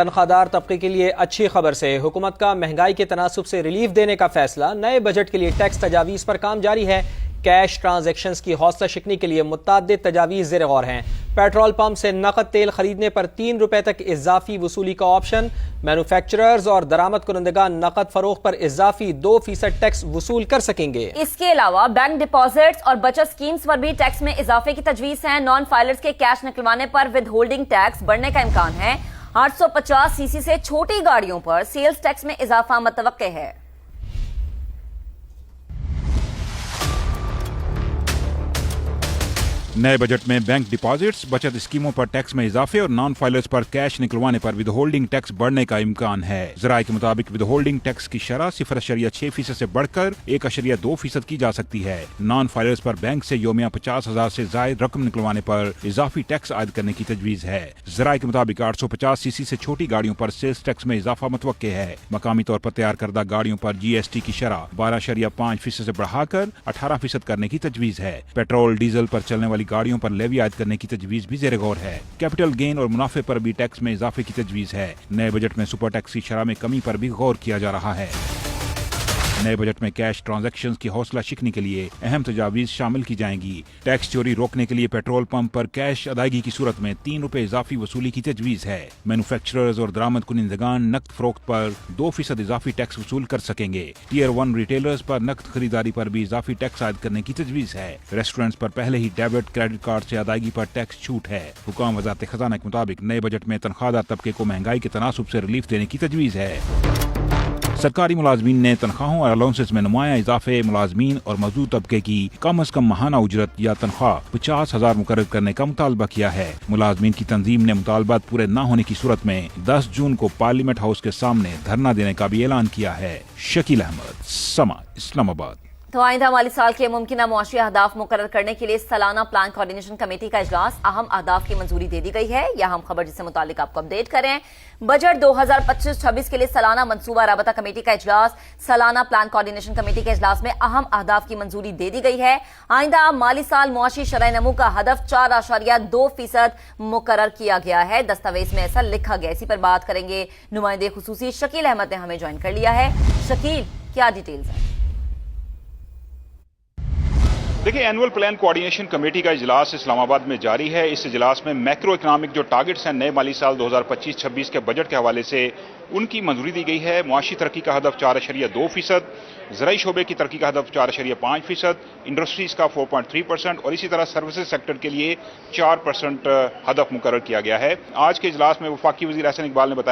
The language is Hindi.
तनख्वाहदार तबके के लिए अच्छी खबर से हुकूमत का महंगाई के तनासुब से रिलीफ देने का फैसला। नए बजट के लिए टैक्स तजावीज़ पर काम जारी है। कैश ट्रांजैक्शंस की हौसला शिकनी के लिए मुतअद्दिद तजावीज़ ज़ेर गौर हैं। पेट्रोल पंप से नकद तेल खरीदने पर 3 रुपए तक इजाफी वसूली का ऑप्शन। मैन्युफैक्चरर्स और दरामद कुनंदगान नकद फरोख्त पर इजाफी 2% टैक्स वसूल कर सकेंगे। इसके अलावा बैंक डिपॉजिट्स और बचत स्कीम्स पर भी टैक्स में इजाफे की तजवीज़ है। नॉन फाइलर्स के कैश निकलवाने पर विद होल्डिंग टैक्स बढ़ने का इम्कान है। 850 सीसी से छोटी गाड़ियों पर सेल्स टैक्स में इजाफा मुतवक्के है। नए बजट में बैंक डिपॉजिट्स, बचत स्कीमों पर टैक्स में इजाफे और नॉन फाइलर्स पर कैश निकलवाने पर विद होल्डिंग टैक्स बढ़ने का इम्कान है। ज़राए के मुताबिक विद होल्डिंग टैक्स की शरह 0.6% से बढ़कर 1.2% की जा सकती है। नॉन फाइलर्स पर बैंक से योमिया 50,000 से जायद रकम निकलवाने पर इजाफी टैक्स आयद करने की तजवीज है। ज़राए के मुताबिक 850 सीसी से छोटी गाड़ियों पर सेल्स टैक्स में इजाफा मुतवक्के है। मकामी तौर पर तैयार करदा गाड़ियों पर GST की शरह 12.5% से बढ़ाकर 18% करने की तजवीज है। पेट्रोल डीजल पर चलने वाली गाड़ियों पर लेवी आयद करने की तजवीज भी ज़ेर गौर है। कैपिटल गेन और मुनाफे पर भी टैक्स में इजाफे की तजवीज है। नए बजट में सुपर टैक्स की शरह में कमी पर भी गौर किया जा रहा है। नए बजट में कैश ट्रांजैक्शंस की हौसला शिकनी के लिए अहम तजावीज़ शामिल की जाएंगी। टैक्स चोरी रोकने के लिए पेट्रोल पंप पर कैश अदायगी की सूरत में 3 रुपए इजाफी वसूली की तजवीज़ है। मैन्युफैक्चरर्स और दरामद कुनिंदगान नकद फरोख्त पर 2% इजाफी टैक्स वसूल कर सकेंगे। Tier 1 रिटेलर्स पर नकद खरीदारी पर भी इजाफी टैक्स आयद करने की तजवीज़ है। रेस्टोरेंट्स पर पहले ही डेबिट क्रेडिट कार्ड से अदायगी पर टैक्स छूट है। हुकाम वज़ारत खजाना के मुताबिक नए बजट में तनख्वाहदार तबके को महंगाई के तनासुब से रिलीफ देने की तजवीज़ है। सरकारी मुलाजमीन ने तनख्वाहों और अलाउंसेस में नुमाया इजाफे, मुलाजमीन और मजदूर तबके की कम अज कम माहाना उजरत या तनख्वाह 50,000 मुकर्रर करने का मुतालबा किया है। मुलाजमीन की तंजीम ने मुतालबात पूरे न होने की सूरत में 10 जून को पार्लियामेंट हाउस के सामने धरना देने का भी ऐलान किया है। शकील अहमद, समा, इस्लामाबाद। तो आइंदा माली साल के मुमकिन मुआशी अहदाफ मुकर्रर करने के लिए सालाना प्लान कोऑर्डिनेशन कमेटी का इजलास, अहम अहदाफ की मंजूरी दे दी गई है। यह हम खबर जिससे मुतालिक आपको अपडेट करें। बजट 2025-26 के लिए सालाना मनसूबा राबता कमेटी का इजलास, सालाना प्लान कोऑर्डिनेशन कमेटी के इजलास में अहम अहदाफ की मंजूरी दे दी गई है। आइंदा माली साल मुआशी शरह नमू का हदफ 4.2% मुकर्रर किया गया है। दस्तावेज में ऐसा लिखा गया। इसी पर बात करेंगे। नुमाइंदे खुसूसी शकील अहमद ने हमें ज्वाइन कर लिया है। शकील, क्या डिटेल्स है? देखिए, एनुअल प्लान कोऑर्डिनेशन कमेटी का इजलास इस्लामाबाद में जारी है। इस इजलास में मैक्रो इकोनॉमिक जो टारगेट्स हैं नए माली साल 2025-26 के बजट के हवाले से उनकी मंजूरी दी गई है। मुआशी तरक्की का हदफ 4.2%, ज़राई शोबे की तरक्की का हदफ 4.5%, इंडस्ट्रीज का 4.3% और इसी तरह सर्विसेज सेक्टर के लिए 4% हदफ मुकर्रर किया गया है। आज के इजलास में वफाकी वज़ीर एहसन इकबाल ने बताया